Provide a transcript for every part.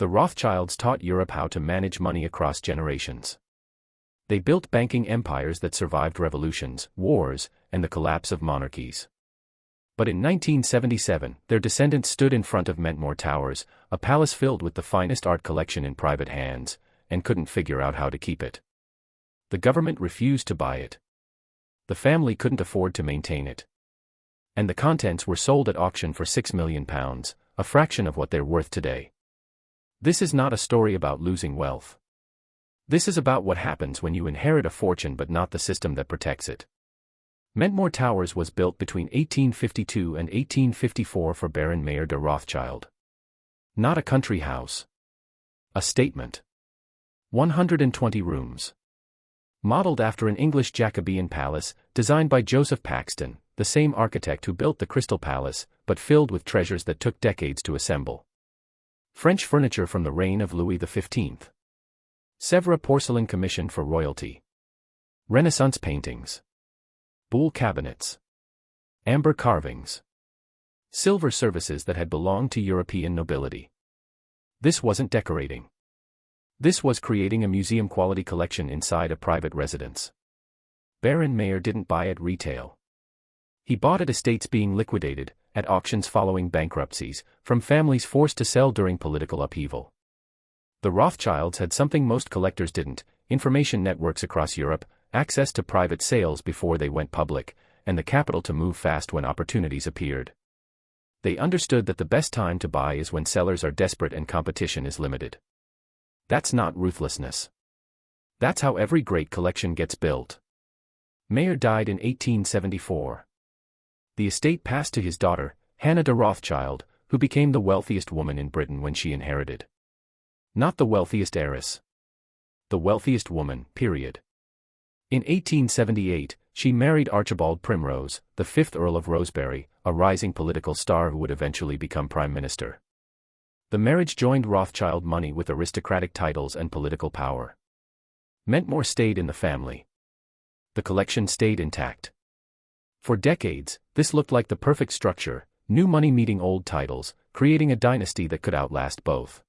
The Rothschilds taught Europe how to manage money across generations. They built banking empires that survived revolutions, wars, and the collapse of monarchies. But in 1977, their descendants stood in front of Mentmore Towers, a palace filled with the finest art collection in private hands, and couldn't figure out how to keep it. The government refused to buy it. The family couldn't afford to maintain it. And the contents were sold at auction for £6 million, a fraction of what they're worth today. This is not a story about losing wealth. This is about what happens when you inherit a fortune but not the system that protects it. Mentmore Towers was built between 1852 and 1854 for Baron Mayer de Rothschild. Not a country house. A statement. 120 rooms. Modeled after an English Jacobean palace, designed by Joseph Paxton, the same architect who built the Crystal Palace, but filled with treasures that took decades to assemble. French furniture from the reign of Louis XV. Sèvres porcelain commissioned for royalty. Renaissance paintings. Buhl cabinets. Amber carvings. Silver services that had belonged to European nobility. This wasn't decorating. This was creating a museum-quality collection inside a private residence. Baron Mayer didn't buy at retail. He bought at estates being liquidated, at auctions following bankruptcies, from families forced to sell during political upheaval. The Rothschilds had something most collectors didn't: information networks across Europe, access to private sales before they went public, and the capital to move fast when opportunities appeared. They understood that the best time to buy is when sellers are desperate and competition is limited. That's not ruthlessness. That's how every great collection gets built. Mayer died in 1874. The estate passed to his daughter, Hannah de Rothschild, who became the wealthiest woman in Britain when she inherited. Not the wealthiest heiress. The wealthiest woman, period. In 1878, she married Archibald Primrose, the 5th Earl of Rosebery, a rising political star who would eventually become Prime Minister. The marriage joined Rothschild money with aristocratic titles and political power. Mentmore stayed in the family. The collection stayed intact. For decades, this looked like the perfect structure: new money meeting old titles, creating a dynasty that could outlast both.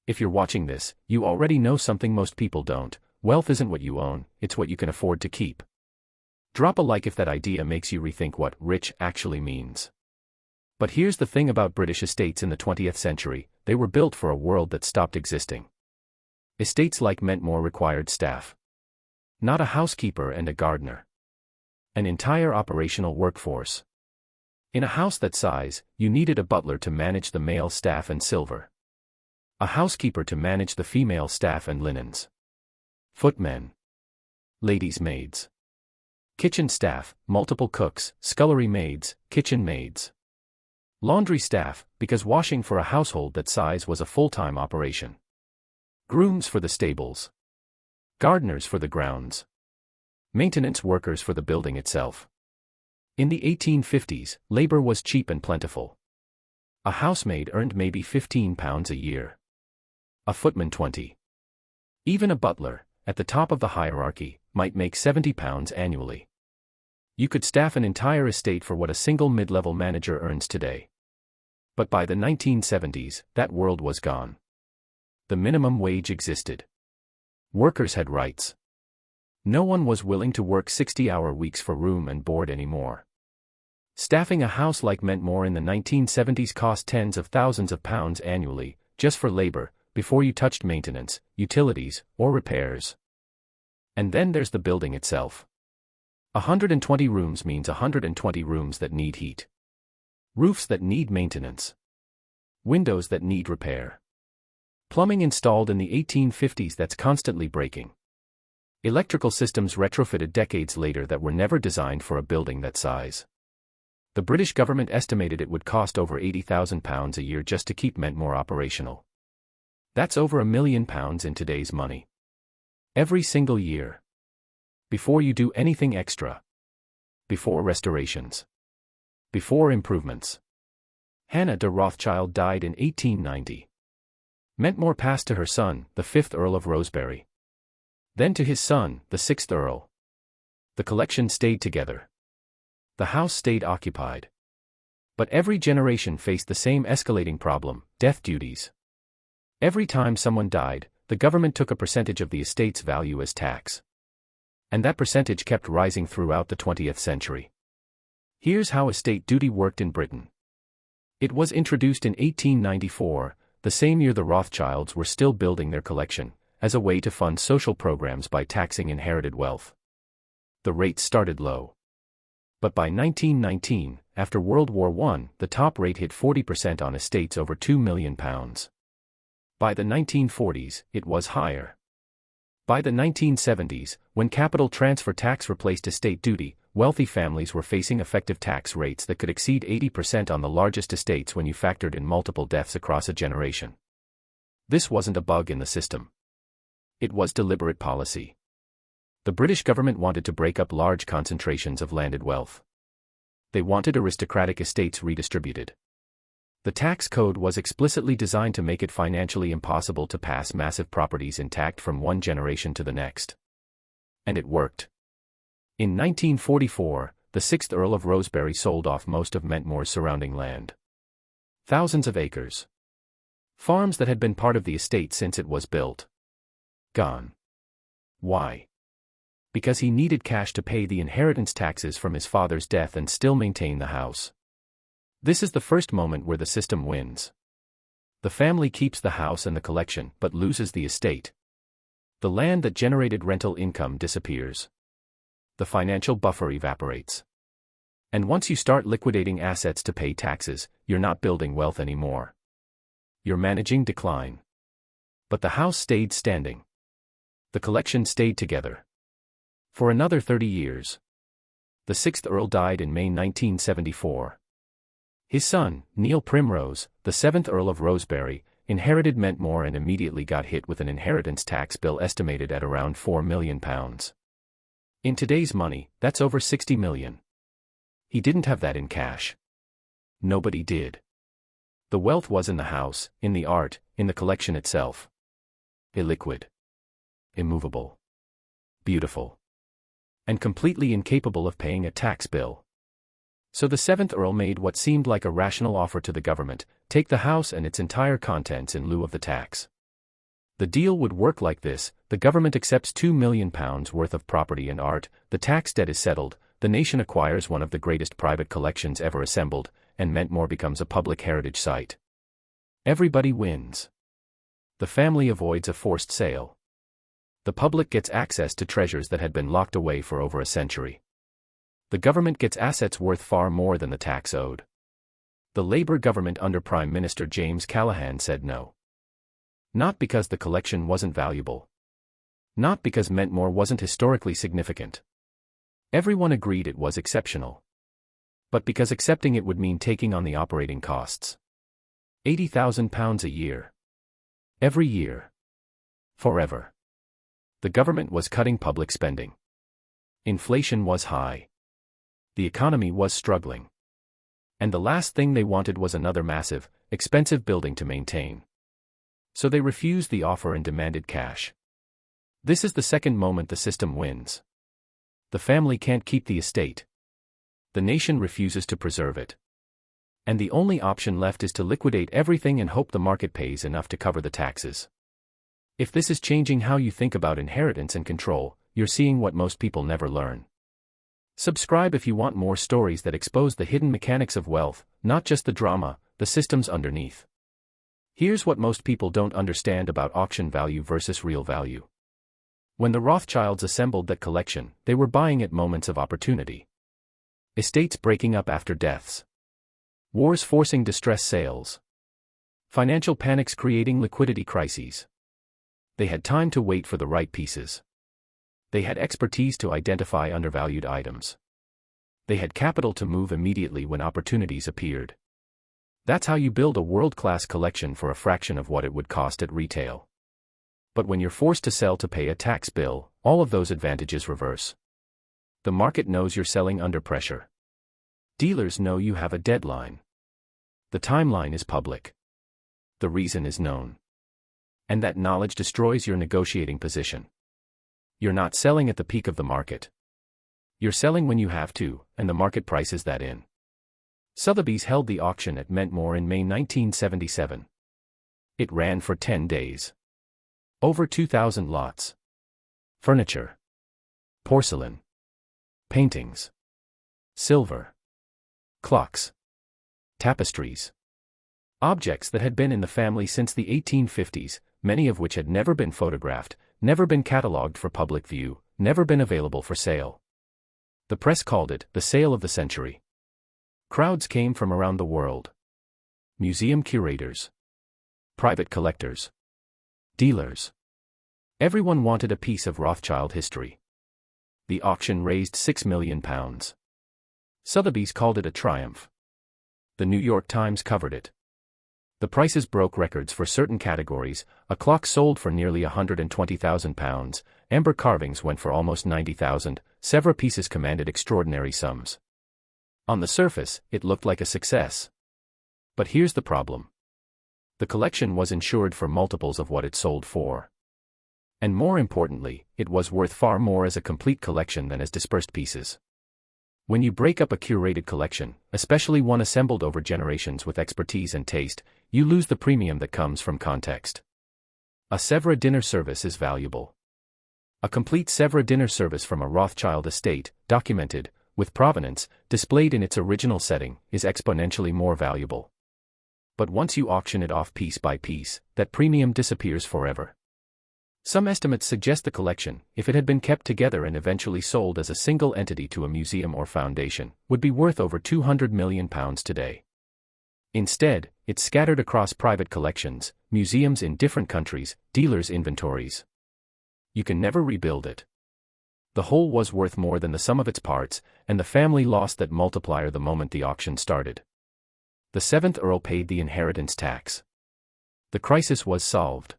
If you're watching this, you already know something most people don't: wealth isn't what you own, it's what you can afford to keep. Drop a like if that idea makes you rethink what rich actually means. But here's the thing about British estates in the 20th century: they were built for a world that stopped existing. Estates like Mentmore required staff. Not a housekeeper and a gardener. An entire operational workforce. In a house that size, you needed a butler to manage the male staff and silver. A housekeeper to manage the female staff and linens. Footmen. Ladies' maids. Kitchen staff, multiple cooks, scullery maids, kitchen maids. Laundry staff, because washing for a household that size was a full-time operation. Grooms for the stables. Gardeners for the grounds. Maintenance workers for the building itself. In the 1850s, labor was cheap and plentiful. A housemaid earned maybe £15 a year. A footman 20. Even a butler, at the top of the hierarchy, might make £70 annually. You could staff an entire estate for what a single mid-level manager earns today. But by the 1970s, that world was gone. The minimum wage existed. Workers had rights. No one was willing to work 60-hour weeks for room and board anymore. Staffing a house like Mentmore in the 1970s cost tens of thousands of pounds annually, just for labor, before you touched maintenance, utilities, or repairs. And then there's the building itself. 120 rooms means 120 rooms that need heat. Roofs that need maintenance. Windows that need repair. Plumbing installed in the 1850s that's constantly breaking. Electrical systems retrofitted decades later that were never designed for a building that size. The British government estimated it would cost over £80,000 a year just to keep Mentmore operational. That's over £1 million in today's money. Every single year. Before you do anything extra. Before restorations. Before improvements. Hannah de Rothschild died in 1890. Mentmore passed to her son, the 5th Earl of Rosebery. Then to his son, the 6th Earl. The collection stayed together. The house stayed occupied. But every generation faced the same escalating problem: death duties. Every time someone died, the government took a percentage of the estate's value as tax. And that percentage kept rising throughout the 20th century. Here's how estate duty worked in Britain. It was introduced in 1894, the same year the Rothschilds were still building their collection, as a way to fund social programs by taxing inherited wealth. The rates started low. But by 1919, after World War I, the top rate hit 40% on estates over £2 million. By the 1940s, it was higher. By the 1970s, when capital transfer tax replaced estate duty, wealthy families were facing effective tax rates that could exceed 80% on the largest estates when you factored in multiple deaths across a generation. This wasn't a bug in the system. It was deliberate policy. The British government wanted to break up large concentrations of landed wealth. They wanted aristocratic estates redistributed. The tax code was explicitly designed to make it financially impossible to pass massive properties intact from one generation to the next. And it worked. In 1944, the 6th Earl of Rosebery sold off most of Mentmore's surrounding land. Thousands of acres. Farms that had been part of the estate since it was built. Gone. Why? Because he needed cash to pay the inheritance taxes from his father's death and still maintain the house. This is the first moment where the system wins. The family keeps the house and the collection but loses the estate. The land that generated rental income disappears. The financial buffer evaporates. And once you start liquidating assets to pay taxes, you're not building wealth anymore. You're managing decline. But the house stayed standing. The collection stayed together. For another 30 years. The 6th Earl died in May 1974. His son, Neil Primrose, the 7th Earl of Rosebery, inherited Mentmore and immediately got hit with an inheritance tax bill estimated at around £4 million. In today's money, that's over £60 million. He didn't have that in cash. Nobody did. The wealth was in the house, in the art, in the collection itself. Illiquid. Immovable. Beautiful. And completely incapable of paying a tax bill. So the 7th Earl made what seemed like a rational offer to the government: take the house and its entire contents in lieu of the tax. The deal would work like this: the government accepts £2 million worth of property and art, the tax debt is settled, the nation acquires one of the greatest private collections ever assembled, and Mentmore becomes a public heritage site. Everybody wins. The family avoids a forced sale. The public gets access to treasures that had been locked away for over a century. The government gets assets worth far more than the tax owed. The Labour government under Prime Minister James Callaghan said no. Not because the collection wasn't valuable. Not because Mentmore wasn't historically significant. Everyone agreed it was exceptional. But because accepting it would mean taking on the operating costs. £80,000 a year. Every year. Forever. The government was cutting public spending. Inflation was high. The economy was struggling. And the last thing they wanted was another massive, expensive building to maintain. So they refused the offer and demanded cash. This is the second moment the system wins. The family can't keep the estate. The nation refuses to preserve it. And the only option left is to liquidate everything and hope the market pays enough to cover the taxes. If this is changing how you think about inheritance and control, you're seeing what most people never learn. Subscribe if you want more stories that expose the hidden mechanics of wealth, not just the drama, the systems underneath. Here's what most people don't understand about auction value versus real value. When the Rothschilds assembled that collection, they were buying at moments of opportunity. Estates breaking up after deaths. Wars forcing distress sales. Financial panics creating liquidity crises. They had time to wait for the right pieces. They had expertise to identify undervalued items. They had capital to move immediately when opportunities appeared. That's how you build a world-class collection for a fraction of what it would cost at retail. But when you're forced to sell to pay a tax bill, all of those advantages reverse. The market knows you're selling under pressure. Dealers know you have a deadline. The timeline is public. The reason is known. And that knowledge destroys your negotiating position. You're not selling at the peak of the market. You're selling when you have to, and the market prices that in. Sotheby's held the auction at Mentmore in May 1977. It ran for 10 days. Over 2,000 lots. Furniture. Porcelain. Paintings. Silver. Clocks. Tapestries. Objects that had been in the family since the 1850s, many of which had never been photographed, never been catalogued for public view, never been available for sale. The press called it the sale of the century. Crowds came from around the world. Museum curators. Private collectors. Dealers. Everyone wanted a piece of Rothschild history. The auction raised £6 million. Sotheby's called it a triumph. The New York Times covered it. The prices broke records for certain categories. A clock sold for nearly £120,000, amber carvings went for almost £90,000, Sèvres pieces commanded extraordinary sums. On the surface, it looked like a success. But here's the problem. The collection was insured for multiples of what it sold for. And more importantly, it was worth far more as a complete collection than as dispersed pieces. When you break up a curated collection, especially one assembled over generations with expertise and taste, you lose the premium that comes from context. A Sèvres dinner service is valuable. A complete Sèvres dinner service from a Rothschild estate, documented, with provenance, displayed in its original setting, is exponentially more valuable. But once you auction it off piece by piece, that premium disappears forever. Some estimates suggest the collection, if it had been kept together and eventually sold as a single entity to a museum or foundation, would be worth over £200 million today. Instead, it's scattered across private collections, museums in different countries, dealers' inventories. You can never rebuild it. The whole was worth more than the sum of its parts, and the family lost that multiplier the moment the auction started. The 7th Earl paid the inheritance tax. The crisis was solved.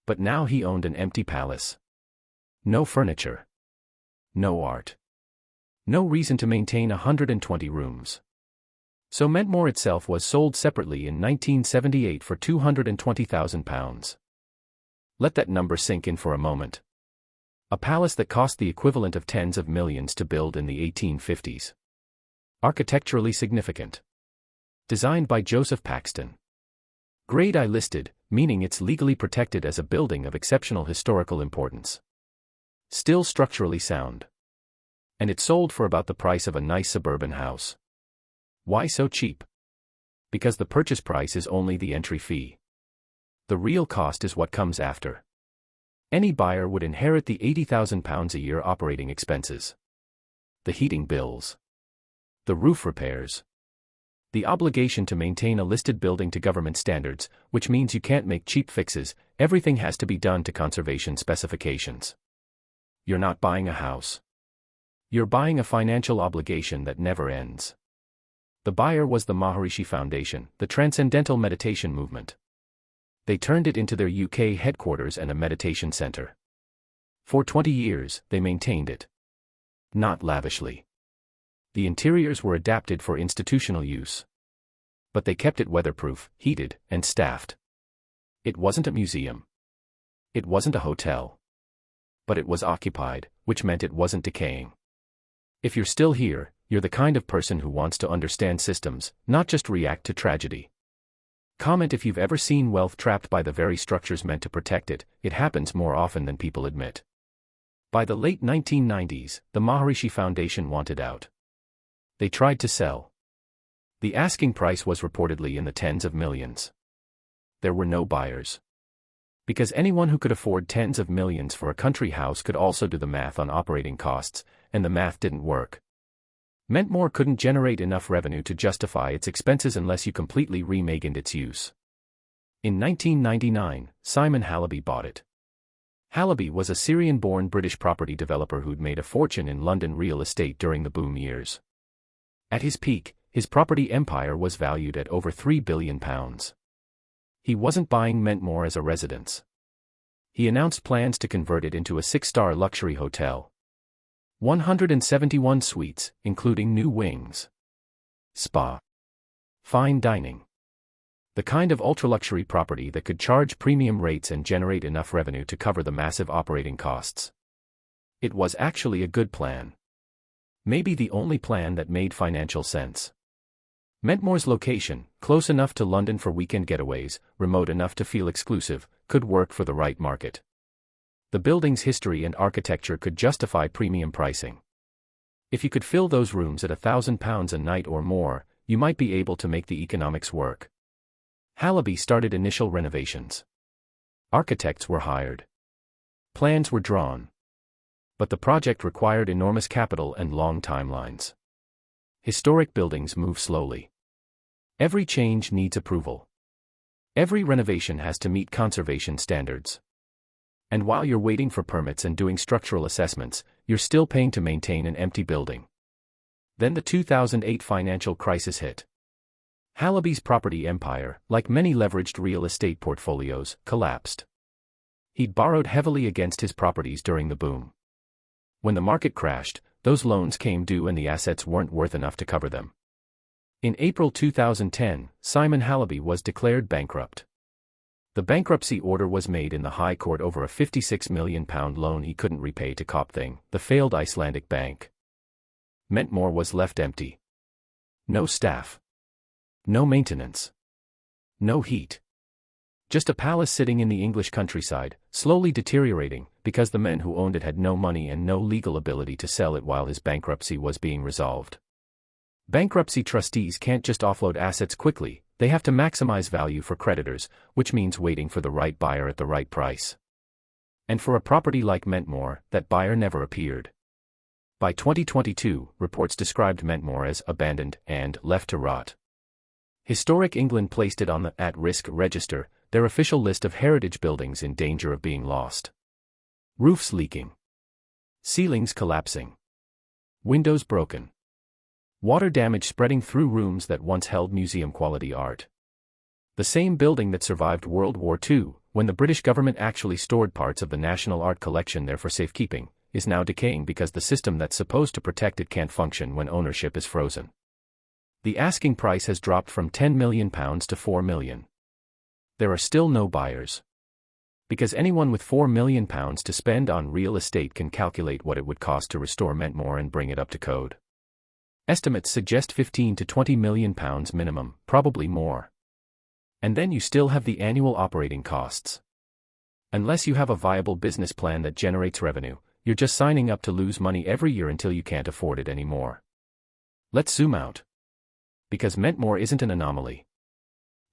But now he owned an empty palace. No furniture. No art. No reason to maintain 120 rooms. So Mentmore itself was sold separately in 1978 for £220,000. Let that number sink in for a moment. A palace that cost the equivalent of tens of millions to build in the 1850s. Architecturally significant. Designed by Joseph Paxton. Grade I listed, meaning it's legally protected as a building of exceptional historical importance. Still structurally sound. And it sold for about the price of a nice suburban house. Why so cheap? Because the purchase price is only the entry fee. The real cost is what comes after. Any buyer would inherit the £80,000 a year operating expenses. The heating bills. The roof repairs. The obligation to maintain a listed building to government standards, which means you can't make cheap fixes, everything has to be done to conservation specifications. You're not buying a house. You're buying a financial obligation that never ends. The buyer was the Maharishi Foundation, the Transcendental Meditation Movement. They turned it into their UK headquarters and a meditation center. For 20 years, they maintained it. Not lavishly. The interiors were adapted for institutional use. But they kept it weatherproof, heated, and staffed. It wasn't a museum. It wasn't a hotel. But it was occupied, which meant it wasn't decaying. If you're still here, you're the kind of person who wants to understand systems, not just react to tragedy. Comment if you've ever seen wealth trapped by the very structures meant to protect it. It happens more often than people admit. By the late 1990s, the Maharishi Foundation wanted out. They tried to sell. The asking price was reportedly in the tens of millions. There were no buyers. Because anyone who could afford tens of millions for a country house could also do the math on operating costs, and the math didn't work. Mentmore couldn't generate enough revenue to justify its expenses unless you completely reimagined its use. In 1999, Simon Halliby bought it. Halliby was a Syrian-born British property developer who'd made a fortune in London real estate during the boom years. At his peak, his property empire was valued at over £3 billion. He wasn't buying Mentmore as a residence. He announced plans to convert it into a 6-star luxury hotel. 171 suites, including new wings. Spa. Fine dining. The kind of ultra-luxury property that could charge premium rates and generate enough revenue to cover the massive operating costs. It was actually a good plan. Maybe the only plan that made financial sense. Mentmore's location, close enough to London for weekend getaways, remote enough to feel exclusive, could work for the right market. The building's history and architecture could justify premium pricing. If you could fill those rooms at £1,000 a night or more, you might be able to make the economics work. Halliby started initial renovations. Architects were hired. Plans were drawn. But the project required enormous capital and long timelines. Historic buildings move slowly. Every change needs approval. Every renovation has to meet conservation standards. And while you're waiting for permits and doing structural assessments, you're still paying to maintain an empty building. Then the 2008 financial crisis hit. Halliby's property empire, like many leveraged real estate portfolios, collapsed. He'd borrowed heavily against his properties during the boom. When the market crashed, those loans came due and the assets weren't worth enough to cover them. In April 2010, Simon Halliby was declared bankrupt. The bankruptcy order was made in the High Court over a £56 million loan he couldn't repay to Copthing, the failed Icelandic bank. Mentmore was left empty. No staff. No maintenance. No heat. Just a palace sitting in the English countryside, slowly deteriorating, because the men who owned it had no money and no legal ability to sell it while his bankruptcy was being resolved. Bankruptcy trustees can't just offload assets quickly, they have to maximize value for creditors, which means waiting for the right buyer at the right price. And for a property like Mentmore, that buyer never appeared. By 2022, reports described Mentmore as abandoned and left to rot. Historic England placed it on the at-risk register, their official list of heritage buildings in danger of being lost. Roofs leaking. Ceilings collapsing. Windows broken. Water damage spreading through rooms that once held museum-quality art. The same building that survived World War II, when the British government actually stored parts of the National Art Collection there for safekeeping, is now decaying because the system that's supposed to protect it can't function when ownership is frozen. The asking price has dropped from £10 million to £4 million. There are still no buyers. Because anyone with £4 million to spend on real estate can calculate what it would cost to restore Mentmore and bring it up to code. Estimates suggest £15 to £20 million minimum, probably more. And then you still have the annual operating costs. Unless you have a viable business plan that generates revenue, you're just signing up to lose money every year until you can't afford it anymore. Let's zoom out. Because Mentmore isn't an anomaly.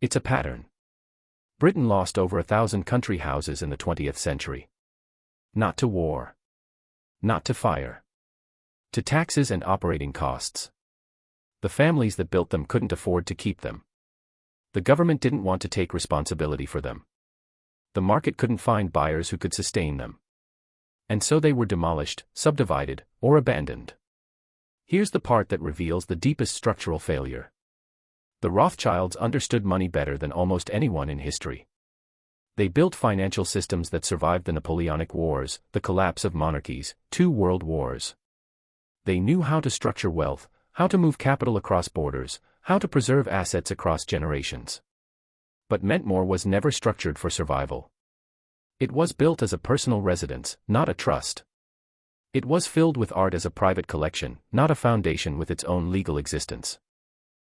It's a pattern. Britain lost over 1,000 country houses in the 20th century. Not to war. Not to fire. To taxes and operating costs. The families that built them couldn't afford to keep them. The government didn't want to take responsibility for them. The market couldn't find buyers who could sustain them. And so they were demolished, subdivided, or abandoned. Here's the part that reveals the deepest structural failure. The Rothschilds understood money better than almost anyone in history. They built financial systems that survived the Napoleonic Wars, the collapse of monarchies, 2 world wars. They knew how to structure wealth, how to move capital across borders, how to preserve assets across generations. But Mentmore was never structured for survival. It was built as a personal residence, not a trust. It was filled with art as a private collection, not a foundation with its own legal existence.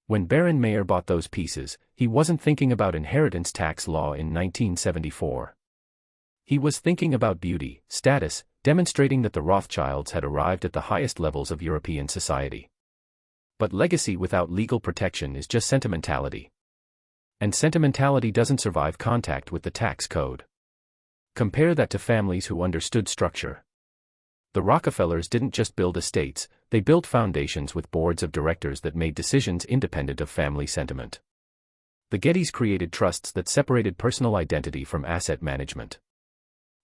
When Baron Mayer bought those pieces, he wasn't thinking about inheritance tax law in 1974. He was thinking about beauty, status, demonstrating that the Rothschilds had arrived at the highest levels of European society. But legacy without legal protection is just sentimentality. And sentimentality doesn't survive contact with the tax code. Compare that to families who understood structure. The Rockefellers didn't just build estates, they built foundations with boards of directors that made decisions independent of family sentiment. The Gettys created trusts that separated personal identity from asset management.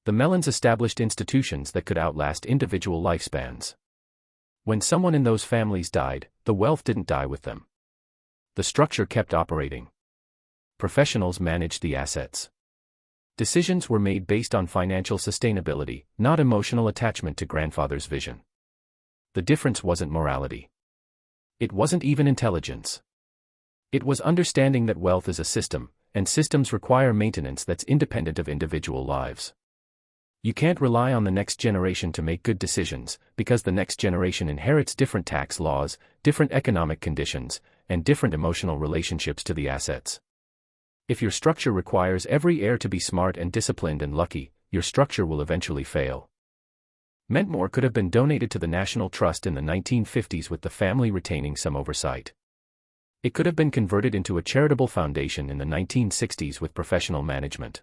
The Mellons established institutions that could outlast individual lifespans. When someone in those families died, the wealth didn't die with them. The structure kept operating. Professionals managed the assets. Decisions were made based on financial sustainability, not emotional attachment to grandfather's vision. The difference wasn't morality. It wasn't even intelligence. It was understanding that wealth is a system, and systems require maintenance that's independent of individual lives. You can't rely on the next generation to make good decisions, because the next generation inherits different tax laws, different economic conditions, and different emotional relationships to the assets. If your structure requires every heir to be smart and disciplined and lucky, your structure will eventually fail. Mentmore could have been donated to the National Trust in the 1950s with the family retaining some oversight. It could have been converted into a charitable foundation in the 1960s with professional management.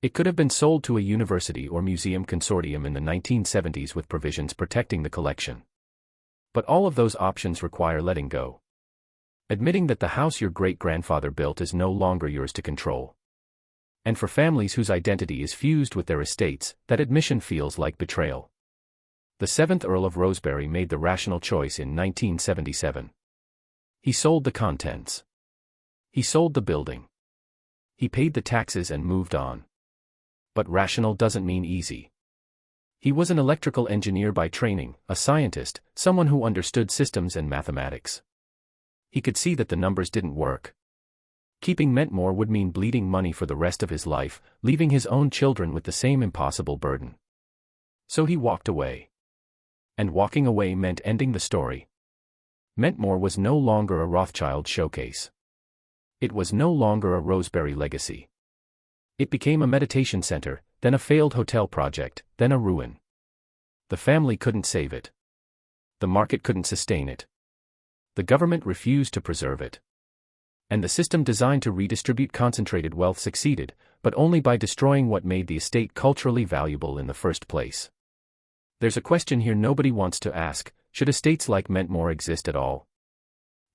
It could have been sold to a university or museum consortium in the 1970s with provisions protecting the collection. But all of those options require letting go. Admitting that the house your great-grandfather built is no longer yours to control. And for families whose identity is fused with their estates, that admission feels like betrayal. The 7th Earl of Rosebery made the rational choice in 1977. He sold the contents. He sold the building. He paid the taxes and moved on. But rational doesn't mean easy. He was an electrical engineer by training, a scientist, someone who understood systems and mathematics. He could see that the numbers didn't work. Keeping Mentmore would mean bleeding money for the rest of his life, leaving his own children with the same impossible burden. So he walked away. And walking away meant ending the story. Mentmore was no longer a Rothschild showcase. It was no longer a Rosebery legacy. It became a meditation center, then a failed hotel project, then a ruin. The family couldn't save it. The market couldn't sustain it. The government refused to preserve it. And the system designed to redistribute concentrated wealth succeeded, but only by destroying what made the estate culturally valuable in the first place. There's a question here nobody wants to ask: should estates like Mentmore exist at all?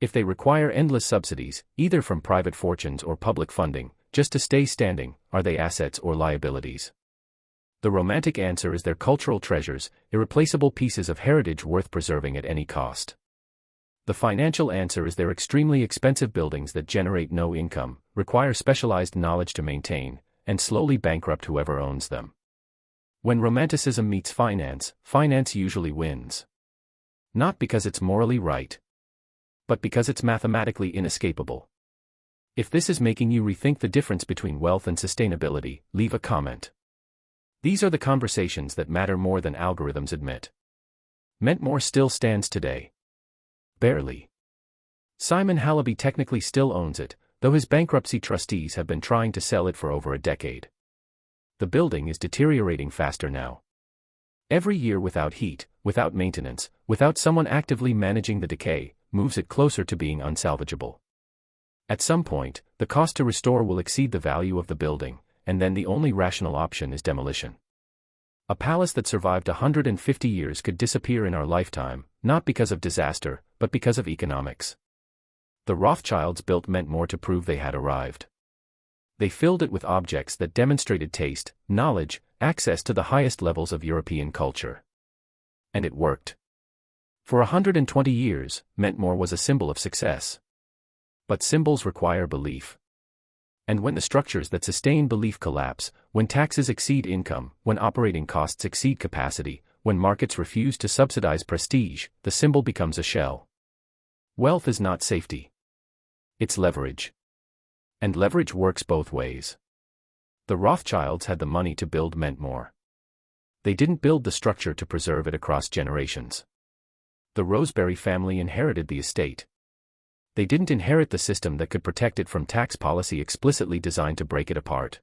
If they require endless subsidies, either from private fortunes or public funding, just to stay standing, are they assets or liabilities? The romantic answer is they're cultural treasures, irreplaceable pieces of heritage worth preserving at any cost. The financial answer is they're extremely expensive buildings that generate no income, require specialized knowledge to maintain, and slowly bankrupt whoever owns them. When romanticism meets finance, finance usually wins. Not because it's morally right, but because it's mathematically inescapable. If this is making you rethink the difference between wealth and sustainability, leave a comment. These are the conversations that matter more than algorithms admit. Mentmore still stands today. Barely. Simon Hallaby technically still owns it, though his bankruptcy trustees have been trying to sell it for over a decade. The building is deteriorating faster now. Every year without heat, without maintenance, without someone actively managing the decay, moves it closer to being unsalvageable. At some point, the cost to restore will exceed the value of the building, and then the only rational option is demolition. A palace that survived 150 years could disappear in our lifetime, not because of disaster, but because of economics. The Rothschilds built Mentmore to prove they had arrived. They filled it with objects that demonstrated taste, knowledge, access to the highest levels of European culture. And it worked. For 120 years, Mentmore was a symbol of success. But symbols require belief. And when the structures that sustain belief collapse, when taxes exceed income, when operating costs exceed capacity, when markets refuse to subsidize prestige, the symbol becomes a shell. Wealth is not safety. It's leverage. And leverage works both ways. The Rothschilds had the money to build Mentmore. They didn't build the structure to preserve it across generations. The Rosebery family inherited the estate. They didn't inherit the system that could protect it from tax policy explicitly designed to break it apart.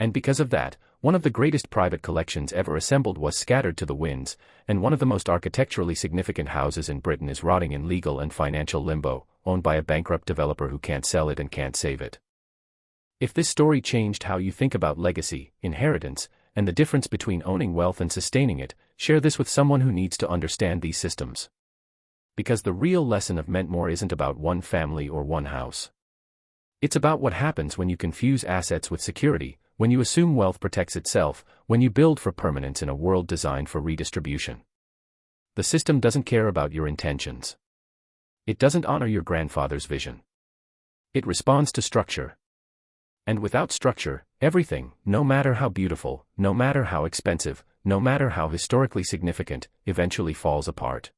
And because of that, one of the greatest private collections ever assembled was scattered to the winds, and one of the most architecturally significant houses in Britain is rotting in legal and financial limbo, owned by a bankrupt developer who can't sell it and can't save it. If this story changed how you think about legacy, inheritance, and the difference between owning wealth and sustaining it, share this with someone who needs to understand these systems. Because the real lesson of Mentmore isn't about one family or one house. It's about what happens when you confuse assets with security, when you assume wealth protects itself, when you build for permanence in a world designed for redistribution. The system doesn't care about your intentions. It doesn't honor your grandfather's vision. It responds to structure. And without structure, everything, no matter how beautiful, no matter how expensive, no matter how historically significant, eventually falls apart.